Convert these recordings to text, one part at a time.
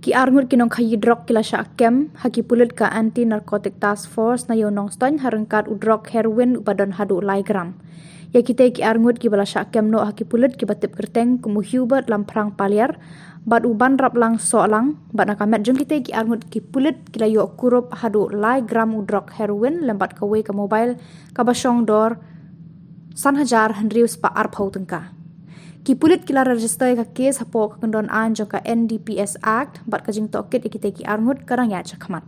Ki arngut kinong kayidrok kila syakem haki pulut ka anti narcotic task force na yonong ston harengkat udrok heroin upadon hadu lai gram. Ya kita ki arngut ki bala syakem no haki pulut ki batip kerteng kumu hubert lamprang paliar bad uban rap lang so lang bad nakamet jong kita ki arngut ki pulut kila yo kurup hadu lai gram udrok heroin lembat kawe ke mobile ka basyong dor san hajar hendrius pa arpau tengka. Ki pulit kila register ka kes hapo ka kendon an jong ka NDPS Act bat ka jing tokit ikite ki arngut karang ya chakmat.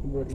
Buat